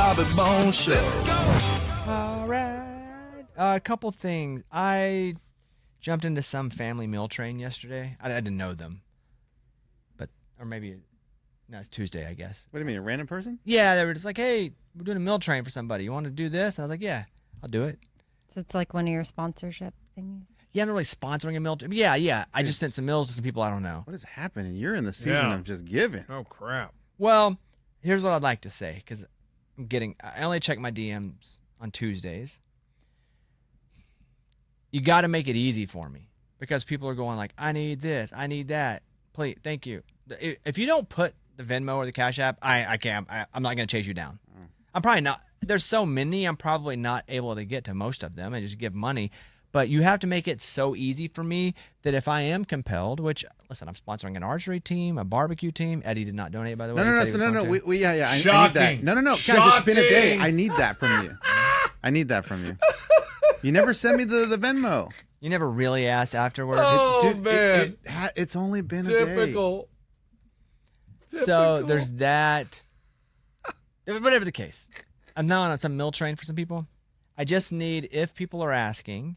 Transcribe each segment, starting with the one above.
Bobby Bones Show. All right. A couple things. I jumped into some family meal train yesterday. I didn't know them. Or maybe, no, it's Tuesday, I guess. What do you mean, a random person? Yeah, they were just like, hey, we're doing a meal train for somebody. You want to do this? And I was like, yeah, I'll do it. So it's like one of your sponsorship thingies? Yeah, I'm not really sponsoring a meal train. Yeah. I just sent some meals to some people I don't know. What is happening? You're in the season of just giving. Oh, crap. Well, here's what I'd like to say, because I only check my DMs on Tuesdays. You got to make it easy for me, because people are going like, I need this, I need that. Please, thank you. If you don't put the Venmo or the Cash App, I can't. I'm not going to chase you down. I'm probably not. There's so many, I'm probably not able to get to most of them and just give money. But you have to make it so easy for me that if I am compelled, which, listen, I'm sponsoring an archery team, a barbecue team. Eddie did not donate, by the way. No. I need that. No. Guys, it's been a day. I need that from you. I need that from you. You never sent me the Venmo. You never really asked afterward. Oh, man. It's only been a day. Typical. So there's that. Whatever the case, I'm now on some meal train for some people. I just need, if people are asking,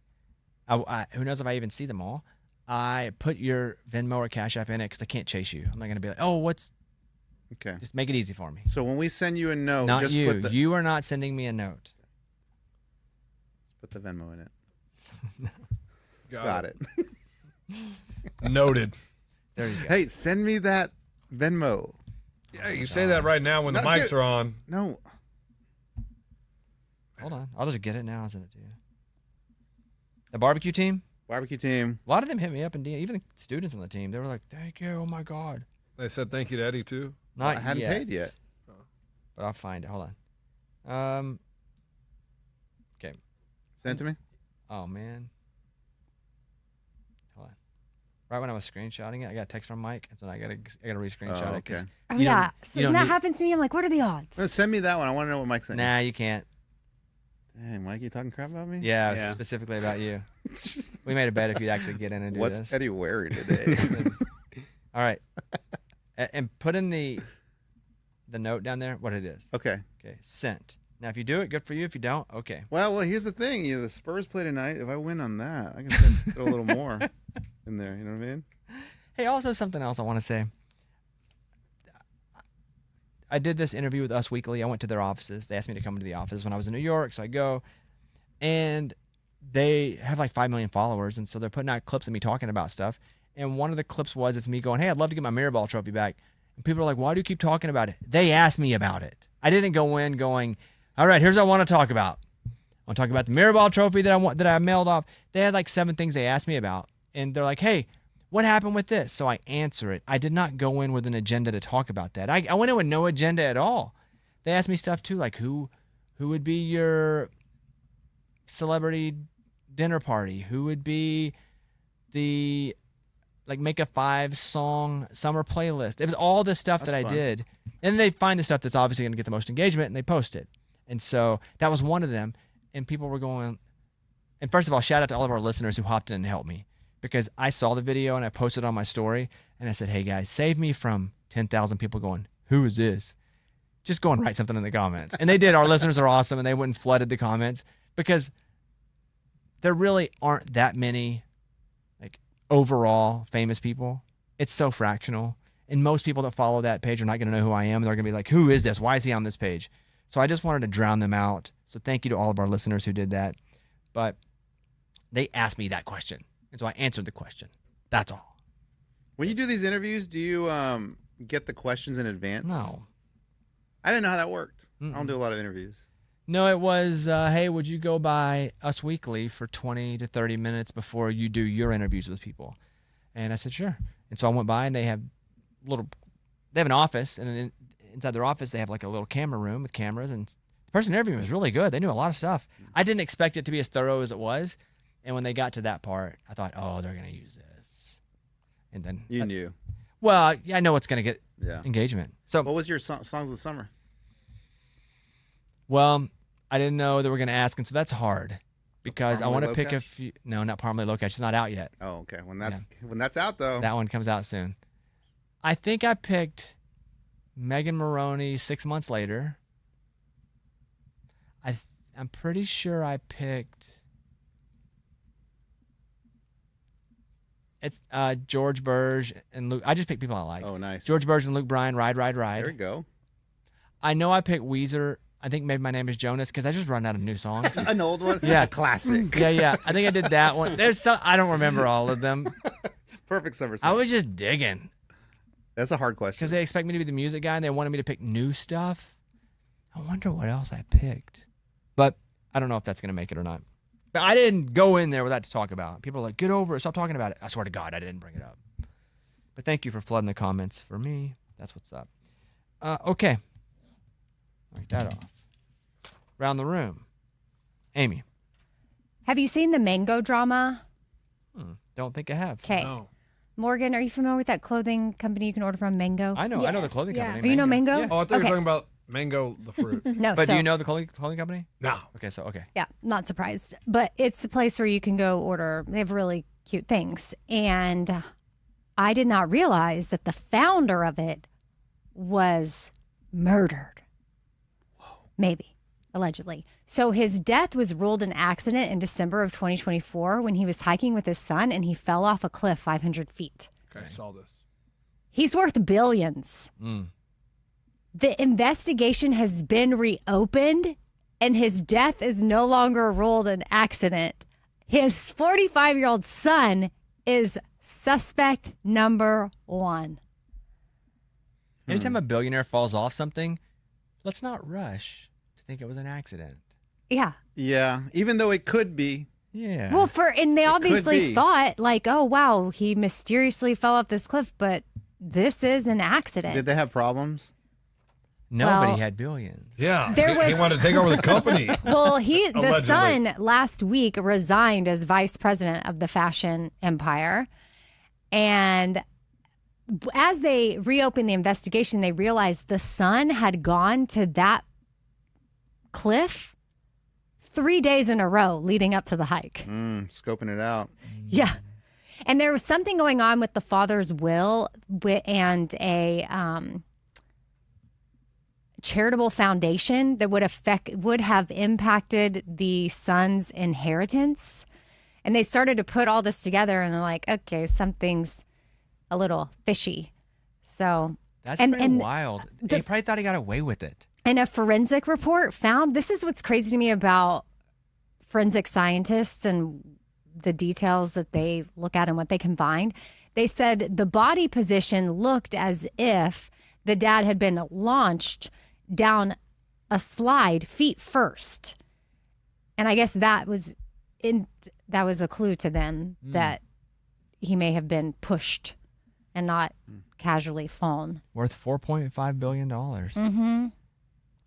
who knows if I even see them all, I put your Venmo or Cash App in it, because I can't chase you. I'm not going to be like, oh, what's... Okay. Just make it easy for me. So when we send you a note, Not just you. put the... You are not sending me a note. Put the Venmo in it. Got it. Noted. There you go. Hey, send me that Venmo. Yeah, you say that right now when the mics are on. No. Hold on. I'll just get it now and send it to you. The barbecue team? Barbecue team. A lot of them hit me up, and even the students on the team, they were like, thank you. Oh, my God. They said thank you to Eddie, too. Not I hadn't yet, paid yet. but I'll find it. Hold on. Okay. Send it to me. Oh, man. Hold on. Right when I was screenshotting it, I got a text from Mike, and so I got to re-screenshot it. 'Cause Oh, you yeah. don't- So you when don't that need- happens to me, I'm like, what are the odds? No, send me that one. I want to know what Mike sent. Nah, you can't. Dang, Mike, you talking crap about me? Yeah, specifically about you. We made a bet if you'd actually get in and do What's this. Eddie wearing today? All right. And put in the note down there what it is. Okay. Okay, sent. Now, if you do it, good for you. If you don't, okay. Well, here's the thing. The Spurs play tonight. If I win on that, I can throw a little more in there. You know what I mean? Hey, also something else I want to say. I did this interview with Us Weekly. I went to their offices. They asked me to come to the office when I was in New York, so I go. And they have like 5 million followers, and so they're putting out clips of me talking about stuff. And one of the clips was, it's me going, hey, I'd love to get my Mirrorball trophy back. And people are like, why do you keep talking about it? They asked me about it. I didn't go in going, all right, here's what I want to talk about. I want to talk about the Mirrorball trophy that I mailed off. They had like 7 things they asked me about. And they're like, hey, what happened with this? So I answer it. I did not go in with an agenda to talk about that. I went in with no agenda at all. They asked me stuff too, like who would be your celebrity dinner party? Who would be the, like, make a 5-song summer playlist? It was all this stuff that I did. And they find the stuff that's obviously going to get the most engagement, and they post it. And so that was one of them. And people were going, and first of all, shout out to all of our listeners who hopped in and helped me, because I saw the video and I posted it on my story, and I said, hey guys, save me from 10,000 people going, who is this? Just go and write something in the comments. And they did. Our listeners are awesome, and they went and flooded the comments, because there really aren't that many like overall famous people. It's so fractional. And most people that follow that page are not going to know who I am. They're going to be like, who is this? Why is he on this page? So I just wanted to drown them out. So thank you to all of our listeners who did that. But they asked me that question, and so I answered the question. That's all. When you do these interviews, do you get the questions in advance? No. I didn't know how that worked. I don't do a lot of interviews. No, it was, hey, would you go by Us Weekly for 20 to 30 minutes before you do your interviews with people? And I said, sure. And so I went by, and they have an office, and then inside their office, they have like a little camera room with cameras, and the person interviewing was really good. They knew a lot of stuff. I didn't expect it to be as thorough as it was. And when they got to that part, I thought, oh, they're going to use this. And then You knew. Well, I know it's going to get engagement. So what was your songs of the summer? Well, I didn't know they were going to ask, and so that's hard because I want to pick a Low-Cash? few. No, not Parmalee Low-Cash. It's not out yet. Oh, okay. When that's out though. That one comes out soon. I think I picked Megan Maroney 6 months later, I'm pretty sure I picked. It's George Burge and Luke. I just picked people I like. Oh, nice. George Burge and Luke Bryan, Ride, Ride, Ride. There we go. I know I picked Weezer. I think maybe My Name is Jonas because I just run out of new songs. An old one? Yeah. A classic. Yeah. I think I did that one. There's some, I don't remember all of them. Perfect summer song. I was just digging. That's a hard question. Because they expect me to be the music guy and they wanted me to pick new stuff. I wonder what else I picked. But I don't know if that's going to make it or not. But I didn't go in there with that to talk about. People are like, get over it. Stop talking about it. I swear to God, I didn't bring it up. But thank you for flooding the comments. For me, that's what's up. Okay. Knock that off. Around the room. Amy. Have you seen the Mango drama? Don't think I have. Okay. No. Morgan, are you familiar with that clothing company you can order from, Mango? I know the Yes, clothing yeah. company. Oh, you know Mango? Yeah. Oh, I thought you Okay. were talking about mango, the fruit. No, But so, do you know the clothing company? No. Okay, so okay. Yeah, not surprised. But it's a place where you can go order. They have really cute things. And I did not realize that the founder of it was murdered. Maybe, allegedly. So his death was ruled an accident in December of 2024 when he was hiking with his son and he fell off a cliff 500 feet. Okay, I saw this. He's worth billions. The investigation has been reopened and his death is no longer ruled an accident. His 45-year-old son is suspect number 1. Anytime a billionaire falls off something, let's not rush to think it was an accident. Yeah. Yeah, even though it could be. Yeah. Well, and they It could obviously be. thought like, oh, wow, he mysteriously fell off this cliff, but this is an accident. Did they have problems? Nobody well- had billions. Yeah. There he was- wanted to take over the company. Well, the Allegedly. son last week resigned as vice president of the fashion empire. And as they reopened the investigation, they realized the son had gone to that cliff 3 days in a row leading up to the hike. Scoping it out. Yeah. And there was something going on with the father's will and a charitable foundation that would have impacted the son's inheritance. And they started to put all this together and they're like, okay, something's a little fishy. So That's and- pretty and wild. He probably thought he got away with it. and a forensic report found, this is what's crazy to me about forensic scientists and the details that they look at and what they can find. They said the body position looked as if the dad had been launched down a slide feet first. And I guess that was a clue to them that he may have been pushed and not casually fallen. Worth $4.5 billion. Mm-hmm.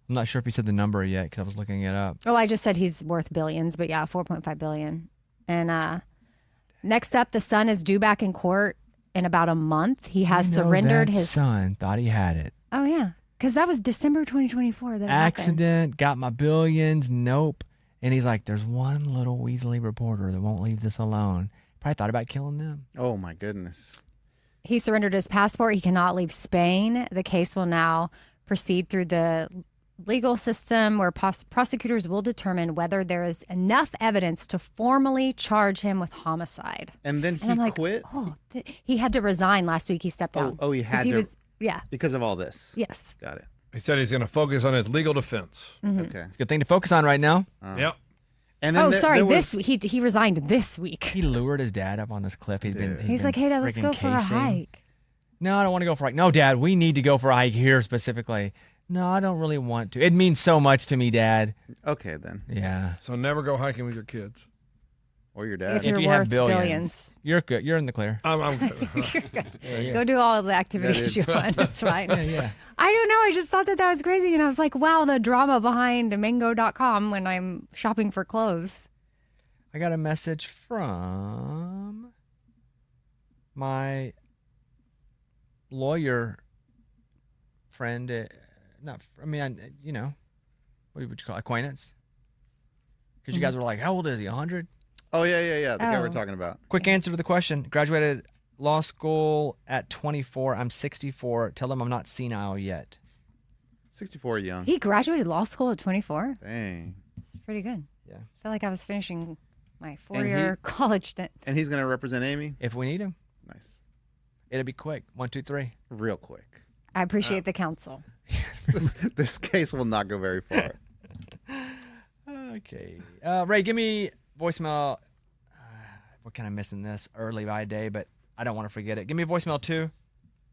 I'm not sure if he said the number yet because I was looking it up. Oh, I just said he's worth billions, but yeah, 4.5 billion. And next up, the son is due back in court in about a month. He has surrendered his son. Thought he had it. Oh yeah, because that was December 2024. That Accident. Got my billions. Nope. And he's like, there's one little Weasley reporter that won't leave this alone. Probably thought about killing them. Oh my goodness. He surrendered his passport. He cannot leave Spain. The case will now proceed through the legal system where prosecutors will determine whether there is enough evidence to formally charge him with homicide. And then And he I'm like, quit oh, he had to resign last week. He stepped down. Oh, he 'Cause had to. Yeah. because of all this. Yes. Got it. He said he's going to focus on his legal defense. Okay. It's a good thing to focus on right now. Yep. And then Oh, there- sorry. there was- He resigned this week. He lured his dad up on this cliff. He's like, hey, Dad, let's go for a hike. No, I don't want to go for a hike. No, Dad, we need to go for a hike here specifically. No, I don't really want to. It means so much to me, Dad. Okay then. Yeah. So never go hiking with your kids. Or your dad. If you're you have worth billions. You're good. You're in the clear. I'm Go do all the activities That you want. That's fine. Yeah. I don't know. I just thought that was crazy. And I was like, wow, the drama behind mango.com when I'm shopping for clothes. I got a message from my lawyer friend. What would you call it? Acquaintance? Because you guys were like, how old is he? 100? Oh yeah. The guy we're Oh. talking about. Quick answer to the question. Graduated law school at 24. I'm 64. Tell them I'm not senile yet. 64 young. He graduated law school at 24. Dang. That's pretty good. Yeah. I feel like I was finishing my 4-year college stint. And he's going to represent Amy? If we need him. Nice. It'll be quick. 1, 2, 3. Real quick. I appreciate the counsel. This case will not go very far. Okay. Ray, give me voicemail. We're kind of missing this early by day, but I don't want to forget it. Give me voicemail 2.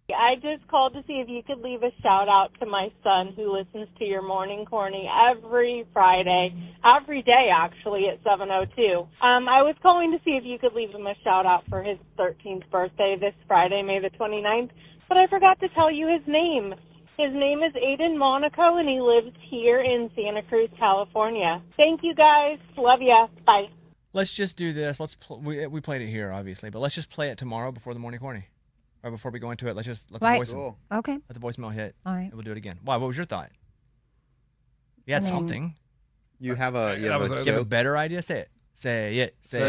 I just called to see if you could leave a shout out to my son who listens to your Morning Corny every Friday, every day actually at 7:02. I was calling to see if you could leave him a shout out for his 13th birthday this Friday, May the 29th, but I forgot to tell you his name. His name is Aiden Monaco, and he lives here in Santa Cruz, California. Thank you, guys. Love ya. Bye. Let's just do this. We played it here, obviously, but let's just play it tomorrow before the Morning Corny. Right before we go into it, let's just let the Okay. let the voicemail hit. All right. And we'll do it again. Why? What was your thought? You had something. You have a Do you have a better idea? Say it. Say it. Say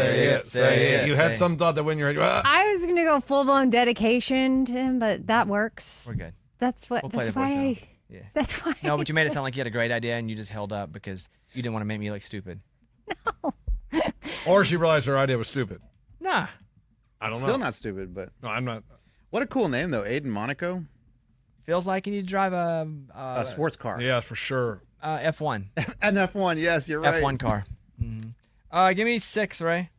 it. You had some thought that when you're I was going to go full-blown dedication to him, but that works. We're good. That's what. We'll play that's the why. voicemail. Yeah. That's why. No, but you made it sound like you had a great idea and you just held up because you didn't want to make me look stupid. Or she realized her idea was stupid. Nah. I don't know. Still not stupid, but. No, I'm not. What a cool name, though. Aiden Monaco. Feels like you need to drive a sports car. Yeah, for sure. F1. An F1, yes, you're right. F1 car. Mm-hmm. Give me 6, Ray.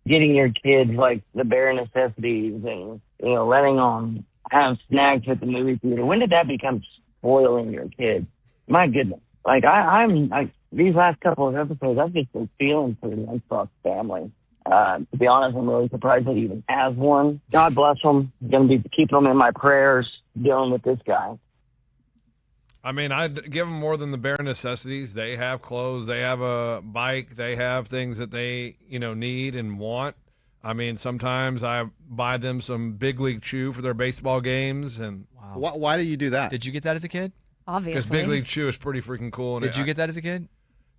Getting your kids like the bare necessities and, letting them have snacks at the movie theater. When did that become spoiling your kids? My goodness. Like I'm these last couple of episodes, I've just been feeling for the Lunchbox family. To be honest, I'm really surprised that he even has one. God bless him. I'm going to be keeping him in my prayers dealing with this guy. I mean, I'd give them more than the bare necessities. They have clothes. They have a bike. They have things that they, need and want. I mean, sometimes I buy them some Big League Chew for their baseball games. And wow. Why do you do that? Did you get that as a kid? Obviously. Because Big League Chew is pretty freaking cool. And Did you get that as a kid?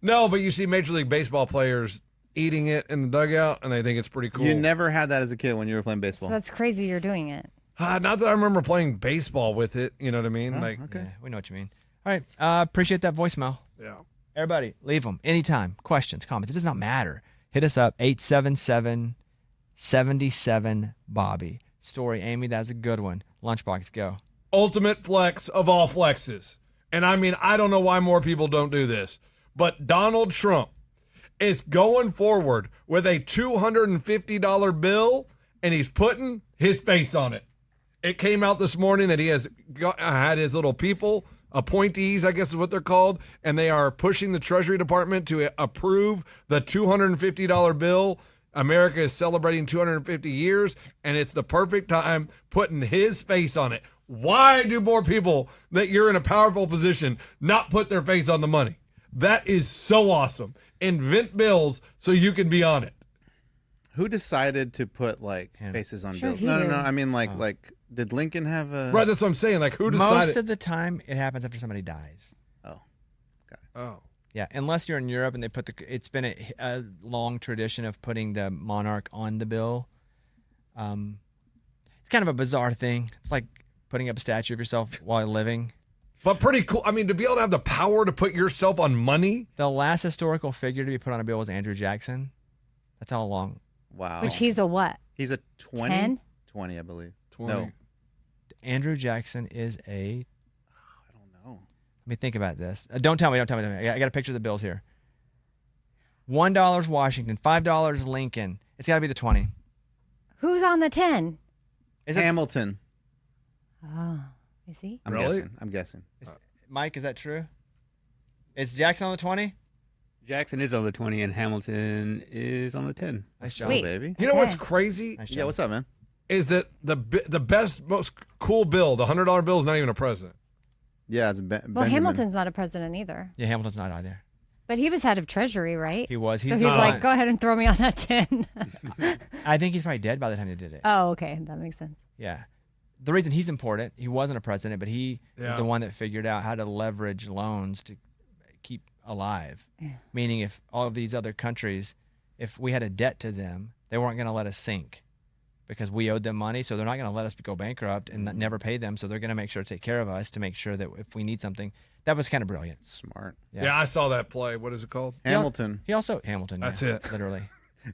No, but you see Major League Baseball players eating it in the dugout, and they think it's pretty cool. You never had that as a kid when you were playing baseball. So that's crazy you're doing it. Not that I remember playing baseball with it. You know what I mean? Oh, okay. Yeah, we know what you mean. All right. Appreciate that voicemail. Yeah. Everybody, leave them anytime. Questions, comments. It does not matter. Hit us up, 877-77-BOBBY. Story, Amy, that's a good one. Lunchbox, go. Ultimate flex of all flexes. And I mean, I don't know why more people don't do this, but Donald Trump is going forward with a $250 bill, and he's putting his face on it. It came out this morning that he has had his little people, appointees, I guess is what they're called, and they are pushing the Treasury Department to approve the $250 bill. America is celebrating 250 years, and it's the perfect time putting his face on it. Why do more people that you're in a powerful position not put their face on the money? That is so awesome. Invent bills so you can be on it. Who decided to put faces on bills? he No. did. I mean, did Lincoln have a? Right, that's what I'm saying. Like, who decided? Most of the time, it happens after somebody dies. Oh, got it. Oh, Yeah, unless you're in Europe and they put it's been a long tradition of putting the monarch on the bill. It's kind of a bizarre thing. It's like putting up a statue of yourself while living. but pretty cool. I mean, to be able to have the power to put yourself on money. The last historical figure to be put on a bill was Andrew Jackson. That's how long. Wow. Which he's a what? He's a 20? 10? 20, I believe. 20. No. Andrew Jackson is a. I don't know. Let me think about this. Don't tell me. I got a picture of the bills here. $1 Washington, $5 Lincoln. It's got to be the 20. Who's on the 10? Is it Hamilton. Oh, is he? I'm guessing. Mike? Is that true? Is Jackson on the 20? Jackson is on the 20 and Hamilton is on the 10. Nice job, Sweet. Baby. You know what's Okay. crazy Nice Yeah, job. what's up, man? is that the best, most cool bill, the $100 bill, is not even a president. Yeah, it's Well, Benjamin. Hamilton's not a president either. Yeah, Hamilton's not either. But he was head of Treasury, right? He was. So he's not. like, go ahead and throw me on that 10. I think he's probably dead by the time they did it. Oh, okay. That makes sense. Yeah. The reason he's important, he wasn't a president, but he is the one that figured out how to leverage loans to keep alive. Yeah. Meaning if all of these other countries, if we had a debt to them, they weren't going to let us sink because we owed them money. So they're not going to let us go bankrupt and Mm-hmm. never pay them. So they're going to make sure to take care of us to make sure that if we need something, that was kind of brilliant. Smart. Yeah, I saw that play. What is it called? Hamilton. He also Hamilton. That's yeah, it. Literally.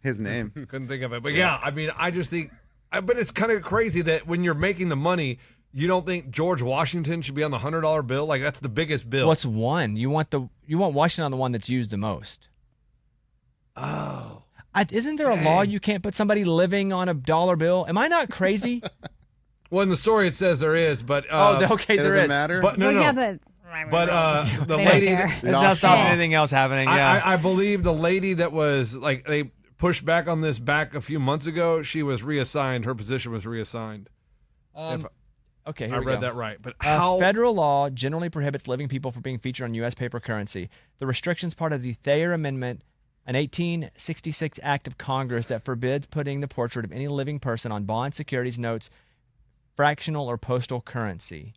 His name. Couldn't think of it. But yeah, I mean, I just think, but it's kind of crazy that when you're making the money, you don't think George Washington should be on the $100 bill? Like, that's the biggest bill. What's one? You want Washington on the one that's used the most. Oh. Isn't there a law you can't put somebody living on a dollar bill? Am I not crazy? Well, in the story it says there is, but okay, It there doesn't is. matter. But no, Well, no. yeah, but But the They lady, don't care. It's not stopping anything else happening. Yeah. I believe the lady that was like they pushed back on this back a few months ago. She was reassigned. Her position was reassigned. Okay, here I we read go. that right. But how? Federal law generally prohibits living people from being featured on U.S. paper currency. The restrictions part of the Thayer Amendment, an 1866 act of Congress that forbids putting the portrait of any living person on bonds, securities, notes, fractional or postal currency.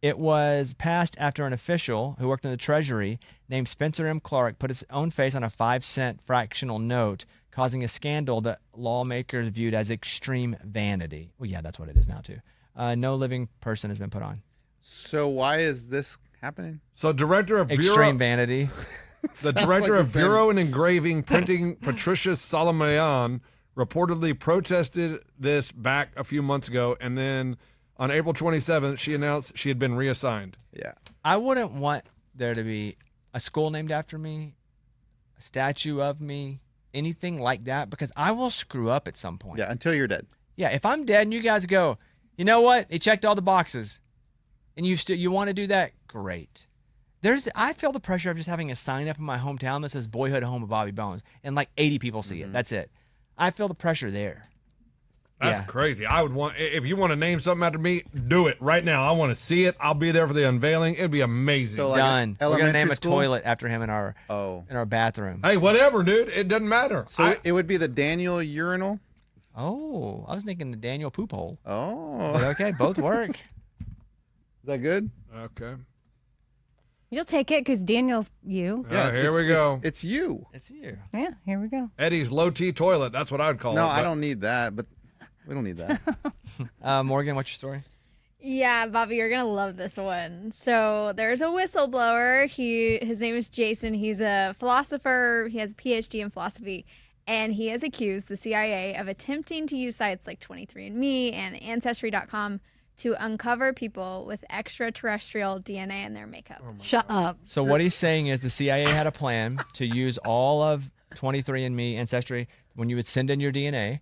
It was passed after an official who worked in the Treasury named Spencer M. Clark put his own face on a 5-cent fractional note, causing a scandal that lawmakers viewed as extreme vanity. Well, yeah, that's what it is now, too. No living person has been put on. So why is this happening? So director of Extreme Bureau, vanity. the Sounds director like of the same- Bureau and Engraving Printing, Patricia Solomon, reportedly protested this back a few months ago, and then on April 27th, she announced she had been reassigned. Yeah. I wouldn't want there to be a school named after me, a statue of me, anything like that, because I will screw up at some point. Yeah, until you're dead. Yeah, if I'm dead and you guys go, you know what? He checked all the boxes, and you want to do that, great. I feel the pressure of just having a sign up in my hometown that says "Boyhood Home of Bobby Bones," and like 80 people see it. That's it. I feel the pressure there. That's Yeah. crazy. I would want, if you want to name something after me, do it right now. I want to see it. I'll be there for the unveiling. It'd be amazing. So, like, Done. We're gonna name elementary a school? toilet after him in our Oh. bathroom. Hey, whatever, dude. It doesn't matter. So it would be the Daniel urinal? Oh, I was thinking the Daniel poop hole. Oh. But okay, both work. Is that good? Okay. You'll take it because Daniel's you. Yeah, here we go. It's you. It's you. Yeah, here we go. Eddie's low T toilet. That's what I would call it. No, I but- don't need that, but we don't need that. Morgan, what's your story? Yeah, Bobby, you're gonna love this one. So there's a whistleblower. His name is Jason. He's a philosopher. He has a PhD in philosophy, and he has accused the CIA of attempting to use sites like 23andMe and Ancestry.com to uncover people with extraterrestrial DNA in their makeup. Shut up. So what he's saying is the CIA had a plan to use all of 23andMe Ancestry when you would send in your DNA.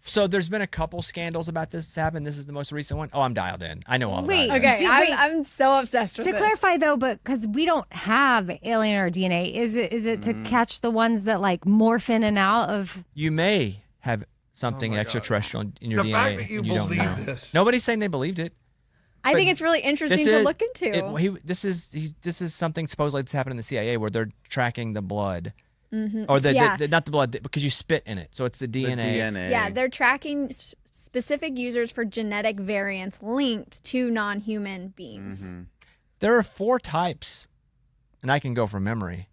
So there's been a couple scandals about this happen. This is the most recent one. Oh, I'm dialed in. I know all Wait, about it. Okay, Wait. I'm so obsessed with To this. clarify though, but because we don't have alien or DNA, is it to catch the ones that like morph in and out of? You may have something Oh my God. extraterrestrial in your The DNA. fact that you and don't believe know. this. Nobody's saying they believed it. I but think it's really interesting This to is- look into. This is something supposedly that's happened in the CIA where they're tracking the blood. Or Yeah. not the blood, because you spit in it. So it's the The DNA. DNA. Yeah, they're tracking specific users for genetic variants linked to non-human beings. There are 4 types, and I can go from memory,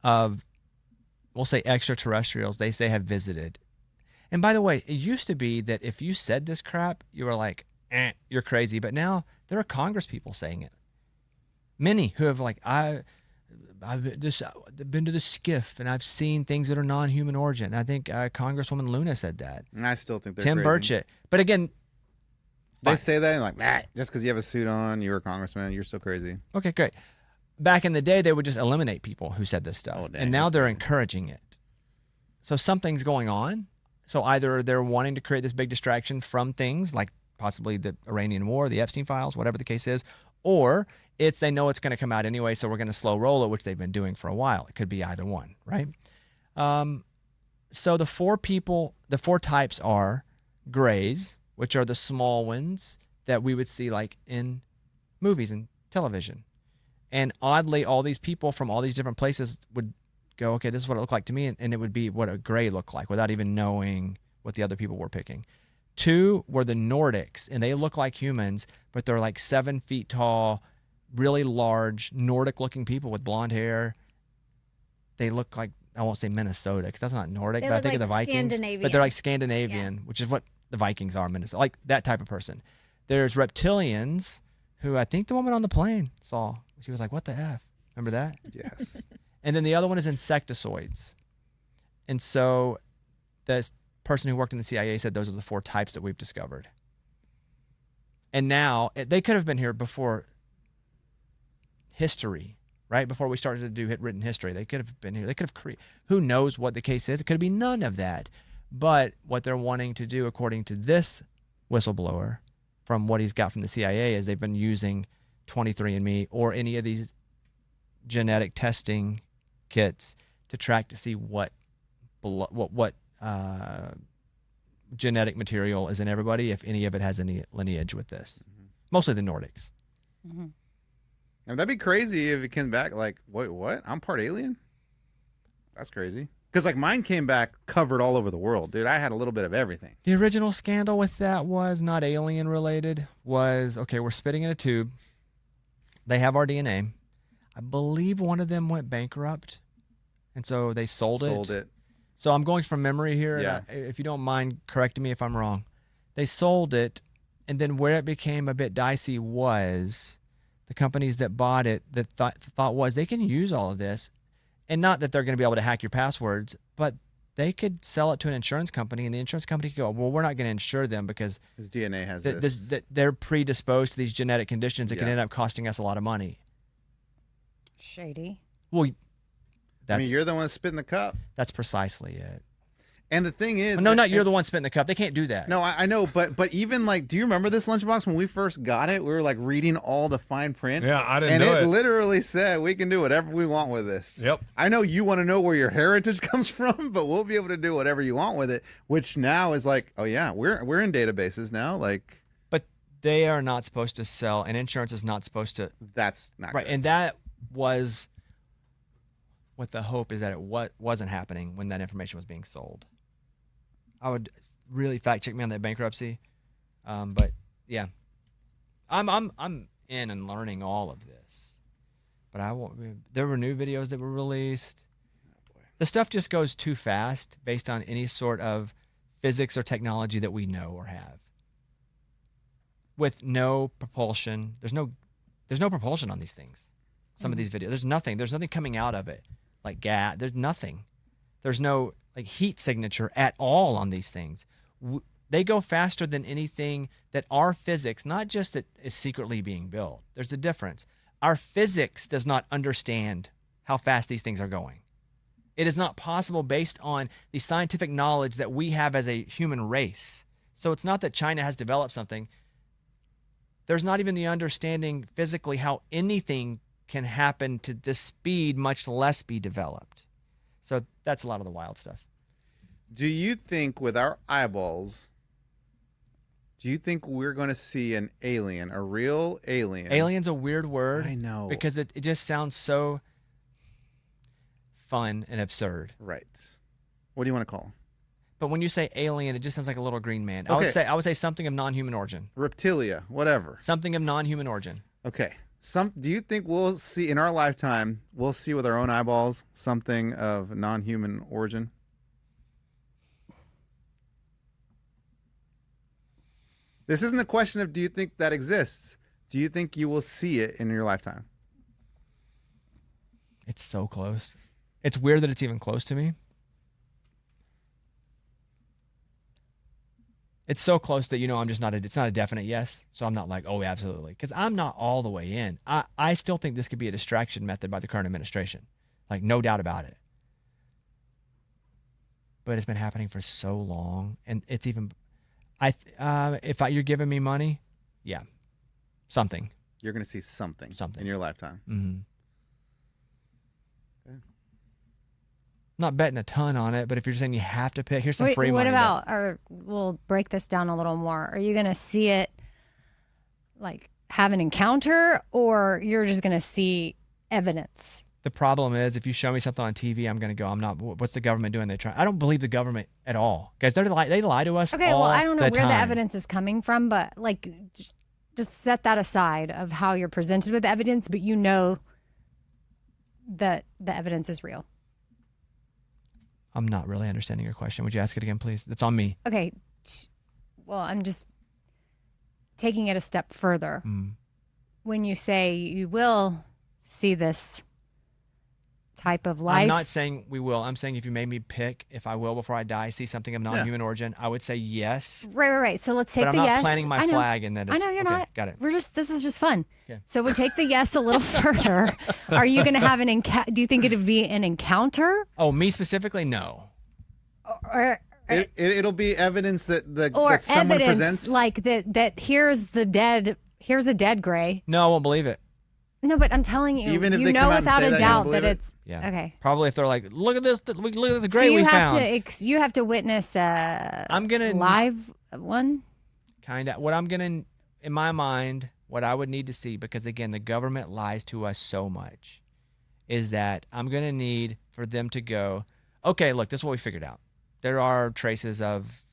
of, we'll say, extraterrestrials they say have visited. And by the way, it used to be that if you said this crap, you were like, you're crazy. But now there are Congress people saying it. Many who have like, I've been to the skiff and I've seen things that are non-human origin. I think Congresswoman Luna said that. And I still think they're Tim crazy. Burchett. But again, They say that and like, just because you have a suit on, you're a congressman, you're still crazy. okay, great. Back in the day, they would just eliminate people who said this stuff. Oh, dang, and now that's they're crazy. encouraging it. So something's going on. So either they're wanting to create this big distraction from things like possibly the Iranian war, the Epstein files, whatever the case is, or it's they know it's going to come out anyway, so we're going to slow roll it, which they've been doing for a while. It could be either one, right? So the 4 types are grays, which are the small ones that we would see like in movies and television. And oddly, all these people from all these different places would go, okay, this is what it looked like to me, and it would be what a gray looked like without even knowing what the other people were picking. 2 were the Nordics, and they look like humans, but they're like 7 feet tall, really large, Nordic-looking people with blonde hair. They look like, I won't say Minnesota, because that's not Nordic, They but I look think of the like Vikings. But Scandinavian. they're like Scandinavian, which is what the Vikings are Minnesota, like that type of person. There's reptilians who I think the woman on the plane saw. She was like, what the F? Remember that? Yes. And then the other one is insectoids. And so the person who worked in the CIA said those are the 4 types that we've discovered. And now they could have been here before history, right? Before we started to do written history. They could have been here. They could have created, who knows what the case is? It could be none of that. But what they're wanting to do, according to this whistleblower, from what he's got from the CIA, is they've been using 23andMe or any of these genetic testing kits to track to see what genetic material is in everybody, if any of it has any lineage with this. Mostly the Nordics. Mm-hmm. And that'd be crazy if it came back like, wait, what? I'm part alien? That's crazy. Because like mine came back covered all over the world, dude. I had a little bit of everything. The original scandal with that was not alien related. Was, okay, we're spitting in a tube. They have our DNA. I believe one of them went bankrupt, and so they sold it. So I'm going from memory here. Yeah. And if you don't mind correcting me if I'm wrong. They sold it, and then where it became a bit dicey was the companies that bought it that thought was they can use all of this, and not that they're going to be able to hack your passwords, but they could sell it to an insurance company, and the insurance company could go, well, we're not going to insure them because his DNA has they're predisposed to these genetic conditions that can end up costing us a lot of money. Shady. Well, I mean, you're the one spitting the cup. That's precisely it. And the thing is, well, no, not you're the one spitting the cup. They can't do that. No, I know, but even like, do you remember this lunchbox when we first got it? We were like reading all the fine print. Yeah, I didn't know it. And it literally said we can do whatever we want with this. Yep. I know you want to know where your heritage comes from, but we'll be able to do whatever you want with it. Which now is like, oh yeah, we're in databases now. Like, but they are not supposed to sell, and insurance is not supposed to. That's not right, good. and that was what the hope is that it wasn't happening when that information was being sold. I would really fact check me on that bankruptcy, but yeah, I'm in and learning all of this. But there were new videos that were released. The stuff just goes too fast based on any sort of physics or technology that we know or have. With no propulsion, there's no propulsion on these things. Some of these videos, there's nothing coming out of it, like gas. There's nothing. There's no like heat signature at all on these things. They go faster than anything that our physics, not just that is secretly being built. There's a difference. Our physics does not understand how fast these things are going. It is not possible based on the scientific knowledge that we have as a human race. So it's not that China has developed something. There's not even the understanding physically how anything can happen to this speed, much less be developed. So that's a lot of the wild stuff. Do you think with our eyeballs, do you think we're going to see an alien, a real alien? Alien's a weird word. I know. Because it just sounds so fun and absurd. Right. What do you want to call them? But when you say alien, it just sounds like a little green man. Okay. I would say something of non-human origin. Reptilia, whatever. Something of non-human origin. Okay. Do you think we'll see in our lifetime, we'll see with our own eyeballs something of non-human origin? This isn't a question of do you think that exists? Do you think you will see it in your lifetime? It's so close. It's weird that it's even close to me. It's so close that, I'm just it's not a definite yes. So I'm not like, oh, absolutely. Because I'm not all the way in. I still think this could be a distraction method by the current administration. Like, no doubt about it. But it's been happening for so long. And it's even, you're giving me money, yeah, something. You're going to see something in your lifetime. Mm-hmm. Not betting a ton on it, but if you're saying you have to pick, here's some free money. We'll break this down a little more. Are you going to see it, like have an encounter, or you're just going to see evidence? The problem is, if you show me something on TV, I'm going to go, what's the government doing? I don't believe the government at all. Guys, they lie to us. Okay, well, I don't know where the evidence is coming from, but like, just set that aside of how you're presented with evidence, but that the evidence is real. I'm not really understanding your question. Would you ask it again, please? It's on me. Okay. well, I'm just taking it a step further. When you say you will see this type of life. I'm not saying we will. I'm saying if you made me pick, if I will before I die, see something of non-human origin, I would say yes. Right. So let's take but the I'm yes. not planting my flag in that. I know you're okay, not. Got it. This is just fun. Okay. So we take the yes a little further. Are you going to have do you think it'd be an encounter? Oh, me specifically? No. Or It'll be evidence that that someone evidence presents. like that here's a dead gray. No, I won't believe it. No, but I'm telling you, Even if you they know come out and without say a that, you doubt don't that believe it? it's Yeah. okay. Probably if they're like, look at this gray So we you have found. you have to witness I'm gonna live one. kind of what I'm gonna in my mind. What I would need to see, because again, the government lies to us so much, is that I'm gonna need for them to go, okay, look, this is what we figured out. There are traces of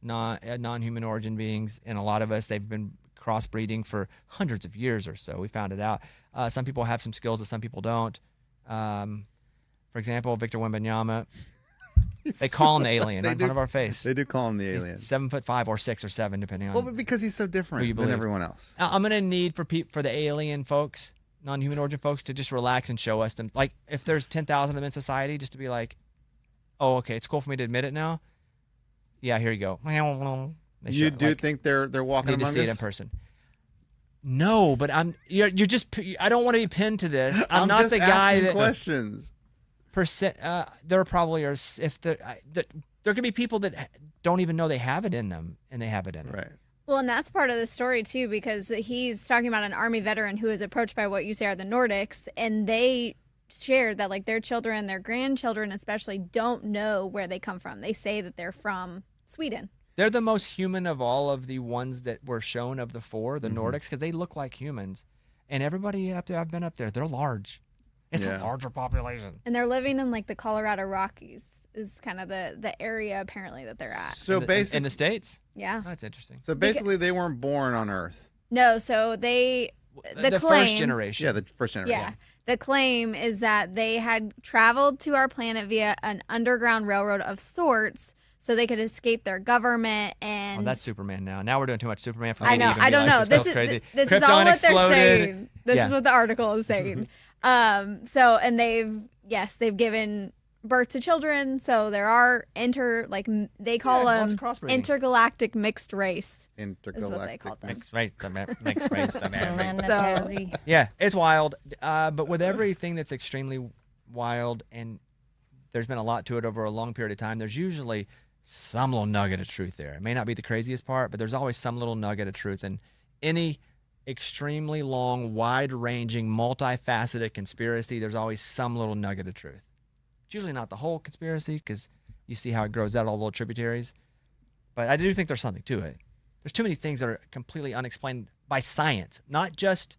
non-human origin beings in a lot of us. They've been crossbreeding for hundreds of years or so. We found it out. Some people have some skills that some people don't. For example, Victor Wembanyama, they call him the alien right in front of our face. They do call him the alien. He's 7'5" or 6 or 7, depending on. Well, but because he's so different than everyone else. I'm gonna need for the alien folks, non-human origin folks, to just relax and show us them. Like if there's 10,000 of them in society, just to be like, oh, okay, it's cool for me to admit it now. Yeah, here you go. You think they're walking need to among see us? it in person. No, but you're just. I don't want to be pinned to this. I'm not just the guy asking that questions. There probably are. If there could be people that don't even know they have it in them, and they have it in them. Right. Well, and that's part of the story too, because he's talking about an Army veteran who is approached by what you say are the Nordics, and they shared that like their children, their grandchildren especially, don't know where they come from. They say that they're from Sweden. They're the most human of all of the ones that were shown of the four, the Nordics, because they look like humans. And everybody up there, I've been up there, they're large. It's a larger population. And they're living in like the Colorado Rockies is kind of the area apparently that they're at. So basically, in the States? Yeah. That's interesting. So basically, they weren't born on Earth. No, so the claim, first generation. Yeah, the first generation. Yeah. The claim is that they had traveled to our planet via an underground railroad of sorts so they could escape their government and... Oh, that's Superman now. Now we're doing too much Superman for me. I know. To even I be don't like, know. This is crazy. This Krypton is all what exploded. they're saying. This Yeah. is what the article is saying. So, and they've given birth to children. So there are they call lots them of crossbreeding. intergalactic mixed race. Intergalactic Is what they call them. Mixed race. Mixed race. Planetary. Yeah, it's wild. But with everything that's extremely wild, and there's been a lot to it over a long period of time, there's usually some little nugget of truth there. It may not be the craziest part, but there's always some little nugget of truth. And any extremely long, wide-ranging, multifaceted conspiracy, there's always some little nugget of truth. It's usually not the whole conspiracy, because you see how it grows out, all the little tributaries. But I do think there's something to it. There's too many things that are completely unexplained by science, not just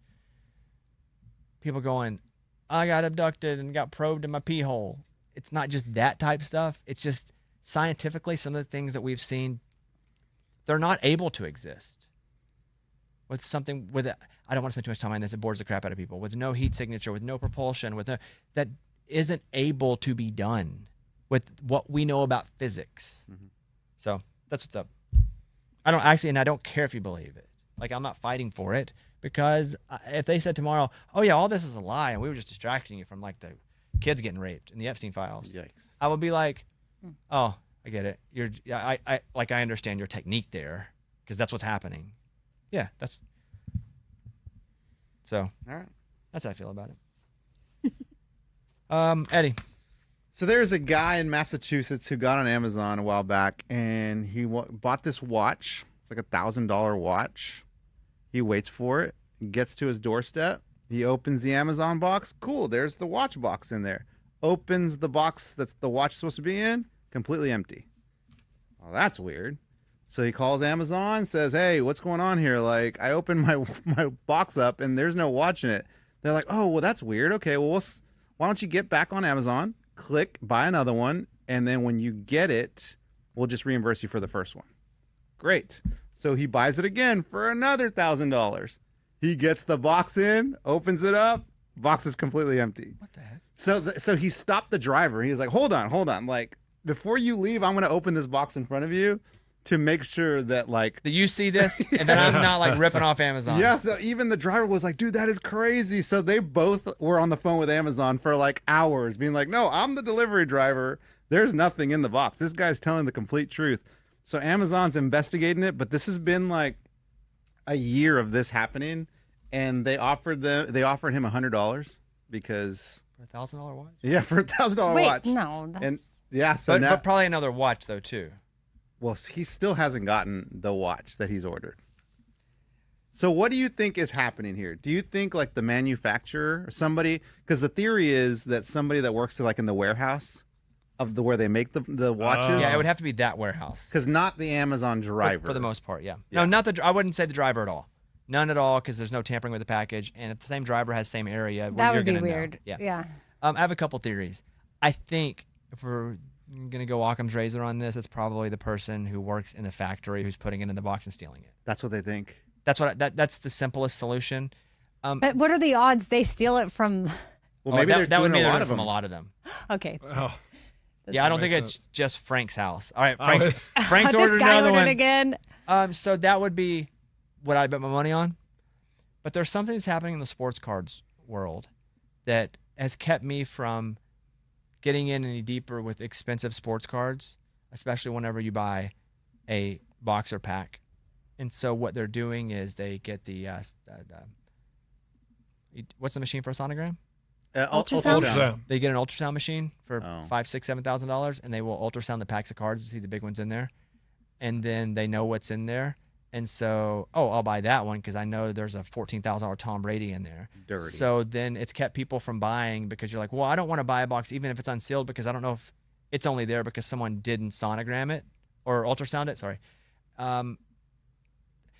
people going, I got abducted and got probed in my pee hole. It's not just that type stuff. It's just scientifically, some of the things that we've seen, they're not able to exist. I don't want to spend too much time on this. It bores the crap out of people. With no heat signature, with no propulsion, that isn't able to be done with what we know about physics. So that's what's up. I don't care if you believe it. Like, I'm not fighting for it, because if they said tomorrow, oh yeah, all this is a lie and we were just distracting you from like the kids getting raped in the Epstein files, Yikes. I would be like, oh, I get it. I understand your technique there, because that's what's happening. Yeah, so. All right. That's how I feel about it. Eddie. So there's a guy in Massachusetts who got on Amazon a while back, and he bought this watch. It's like $1,000 watch. He waits for it, gets to his doorstep. He opens the Amazon box. Cool, there's the watch box in there. Opens the box that the watch is supposed to be in, completely empty. Well, that's weird. So he calls Amazon, says, hey, what's going on here? Like, I opened my box up, and there's no watch in it. They're like, oh, well, that's weird. Okay, well, why don't you get back on Amazon, click, buy another one, and then when you get it, we'll just reimburse you for the first one. Great. So he buys it again for another $1,000. He gets the box in, opens it up, box is completely empty. What the heck? So he stopped the driver. He was like, hold on. Like, before you leave, I'm going to open this box in front of you to make sure that like. Do you see this? And then I'm not like ripping off Amazon. Yeah, so even the driver was like, dude, that is crazy. So they both were on the phone with Amazon for like hours, being like, no, I'm the delivery driver. There's nothing in the box. This guy's telling the complete truth. So Amazon's investigating it, but this has been like a year of this happening, and they offered him $100 because For a $1,000 watch? yeah, for a $1,000 Wait, watch. no, that's And yeah, so But, now but probably another watch though too. well, he still hasn't gotten the watch that he's ordered. So what do you think is happening here? Do you think like the manufacturer or somebody, because the theory is that somebody that works like in the warehouse of where they make the watches, Yeah, it would have to be that warehouse. because not the Amazon driver. For the most part, yeah. Yeah. No, not the. I wouldn't say the driver at all. None at all, because there's no tampering with the package, and if the same driver has same area, well, that you're would be gonna know. weird. Yeah. I have a couple theories. I think if we're gonna go Occam's razor on this, it's probably the person who works in the factory who's putting it in the box and stealing it. That's what they think. That's what. That's the simplest solution. But what are the odds they steal it from? Well, Oh, maybe that, they're that would doing be a lot there of from them. a lot of them. Okay. Oh, Yeah, I don't think makes it's just Frank's house. All right, Oh, Frank's this ordered guy another ordered one. again. So that would be what I bet my money on. But there's something that's happening in the sports cards world that has kept me from getting in any deeper with expensive sports cards, especially whenever you buy a boxer pack. And so what they're doing is they get the what's the machine for a sonogram? Ultrasound? Ultrasound. They get an ultrasound machine for Oh. $5,000, $6,000, $7,000, and they will ultrasound the packs of cards to see the big ones in there, and then they know what's in there. And so, I'll buy that one because I know there's a $14,000 Tom Brady in there. Dirty. So then it's kept people from buying because you're like, well, I don't want to buy a box even if it's unsealed because I don't know if it's only there because someone didn't sonogram it or ultrasound it. Sorry.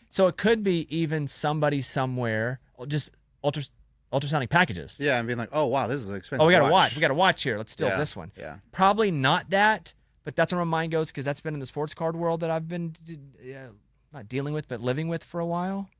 So it could be even somebody somewhere just ultrasounding packages. Yeah, and being like, oh wow, this is an expensive. Oh, we got a watch. We got a watch here. Let's steal Yeah, this one. Yeah. Probably not that, but that's where my mind goes because that's been in the sports card world that I've been not dealing with, but living with for a while.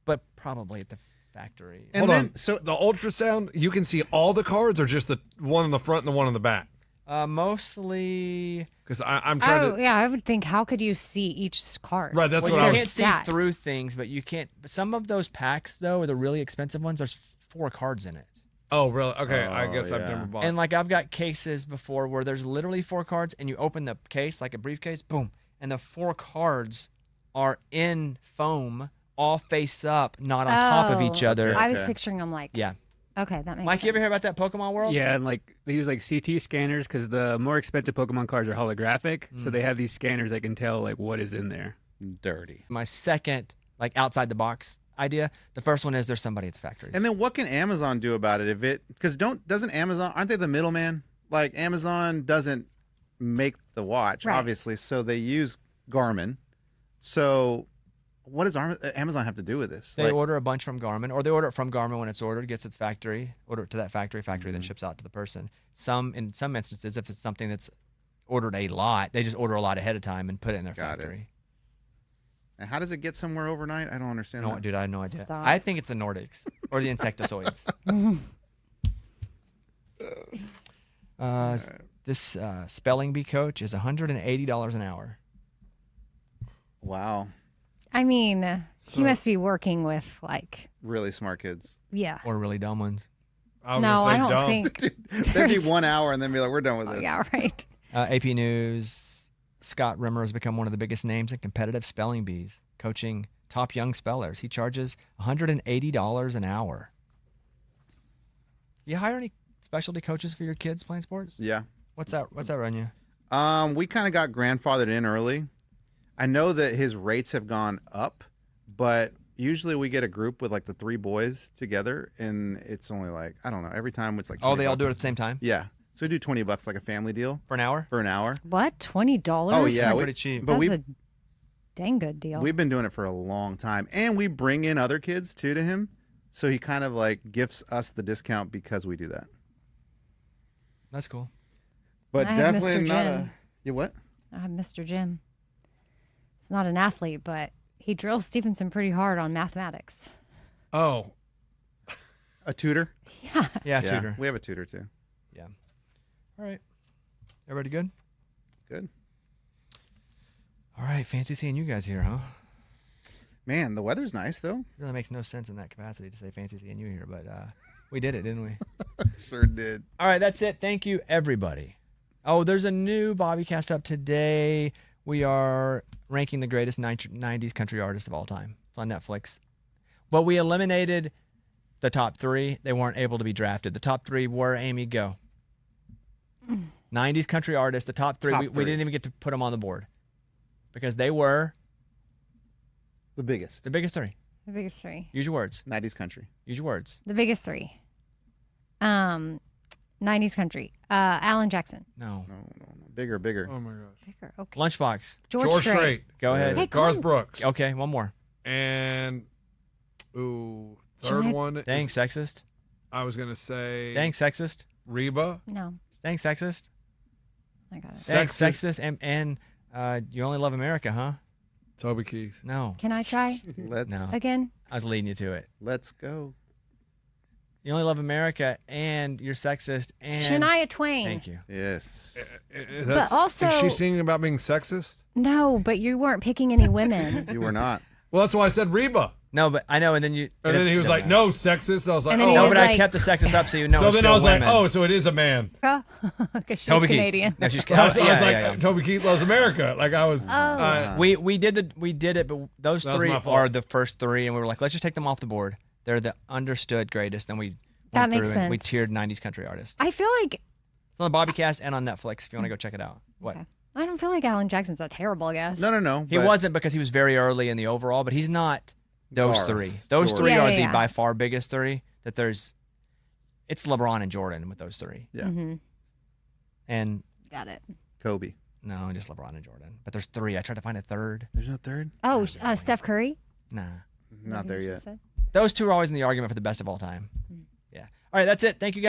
But probably at the factory. And Hold then on. so The ultrasound, you can see all the cards or just the one in the front and the one in the back? Mostly. Because I'm trying Oh, to. yeah, I would think, how could you see each card? Right, that's Well, what you I can't was. see Stats. through things, but you can't. Some of those packs, though, the really expensive ones, there's 4 cards in it. Oh, really? Okay, I Oh, guess I've yeah. never bought. And like I've got cases before where there's literally 4 cards, and you open the case like a briefcase, boom, and the 4 cards are in foam, all face up, not on top of each other. Okay. I was picturing them like, Yeah. okay, that makes Mike, sense. you ever hear about that Pokemon world? Yeah, and like they use like CT scanners because the more expensive Pokemon cards are holographic, so they have these scanners that can tell like what is in there. dirty. My second, like outside the box idea. The first one is there's somebody at the factories. And then what can Amazon do about it if it? Because doesn't Amazon, aren't they the middleman? Like Amazon doesn't make the watch, Right. obviously, so they use Garmin. So what does Amazon have to do with this? they Like, order a bunch from Garmin, or they order it from Garmin when it's ordered, gets its factory, order it to that factory then ships out to the person. In some instances, if it's something that's ordered a lot, they just order a lot ahead of time and put it in their Got it. factory. and how does it get somewhere overnight? I don't understand. No, that. dude, I have no idea. Stop. I think it's the Nordics or the insectoids. This spelling bee coach is $180 an hour. Wow, I mean, he must be working with like, really smart kids. yeah. Or really dumb ones. I was No, gonna I say don't dumb. think. Dude, that'd be There's- 1 hour and then be like, we're done with Oh, this. yeah, right. AP News, Scott Rimmer has become one of the biggest names in competitive spelling bees, coaching top young spellers. He charges $180 an hour. You hire any specialty coaches for your kids playing sports? Yeah. What's that run you? We kind of got grandfathered in early. I know that his rates have gone up, but usually we get a group with like the 3 boys together, and it's only like, I don't know, every time it's like Oh, 20 they all do it bucks. at the same time Yeah. So we do $20 like a family deal for an hour? for an hour. What? $20? Oh yeah, That's we, pretty cheap. But That's a dang good deal. we've been doing it for a long time, and we bring in other kids too to him, so he kind of like gifts us the discount because we do that. That's cool. But I have definitely Mr. not Jim. a. You what? I have Mr. Jim. He's not an athlete, but he drills Stevenson pretty hard on mathematics. Oh, A tutor? Yeah, Yeah, tutor. we have a tutor too. Yeah. All right. Everybody good? Good. All right, fancy seeing you guys here, huh? Man, the weather's nice though. Really makes no sense in that capacity to say fancy seeing you here, but we did it, didn't we? Sure did. All right, that's it. Thank you, everybody. Oh, there's a new Bobbycast up today. We are ranking the greatest 90s country artists of all time. It's on Netflix. But we eliminated the top 3. They weren't able to be drafted. The top 3 were, Amy, go. 90s country artists, the top 3. We didn't even get to put them on the board because they were The biggest. the biggest 3. The biggest 3. Use your words. 90s country. Use your words. The biggest 3. 90s country. Alan Jackson. No. No. Bigger. Oh my gosh. Bigger. Okay. Lunchbox. George George Strait. Strait. Go ahead. Hey, Garth come. Brooks. Okay, one more. And third Giant- one. Dang, is- sexist. I was gonna say. Dang, sexist. Reba. No, Dang, sexist. I got it. Dang, Sexist. sexist. And You Only Love America, huh? Toby Keith. No. Can I try Let's No. again? I was leading you to it. let's go. You Only Love America, and you're sexist, and Shania Twain. Thank you. Yes. That's- also- is she singing about being sexist? No, but you weren't picking any women. You were not. Well, that's why I said Reba. No, but I know, and then you. And then he was like, "No, sexist." I was like, And then "Oh." he No, was but I like- kept the sexist up so you know. So it's then still I was women. like, "Oh, so it is a man." Because she's Toby Keith. Canadian. No, she's I was, I was like, yeah. Toby Keith loves America. Like I was. We did it, but those That was 3 my fault. are the first 3, and we were like, let's just take them off the board. They're the understood greatest, and we That went through makes and we sense. tiered 90s country artists. I feel like It's on the Bobbycast and on Netflix if you want to go check it out. What? Okay. I don't feel like Alan Jackson's a terrible guess. No. He but wasn't because he was very early in the overall, but he's not those Garth, 3. Those Jordan. 3 Yeah, are yeah, the yeah. by far biggest 3 that there's. It's LeBron and Jordan with those 3. Yeah. Mm-hmm. And Got it. Kobe. no, just LeBron and Jordan. But there's 3. I tried to find a third. There's no third? Oh, Steph Curry? Nah. Not there yet. Those 2 are always in the argument for the best of all time. Yeah. All right, that's it. Thank you guys.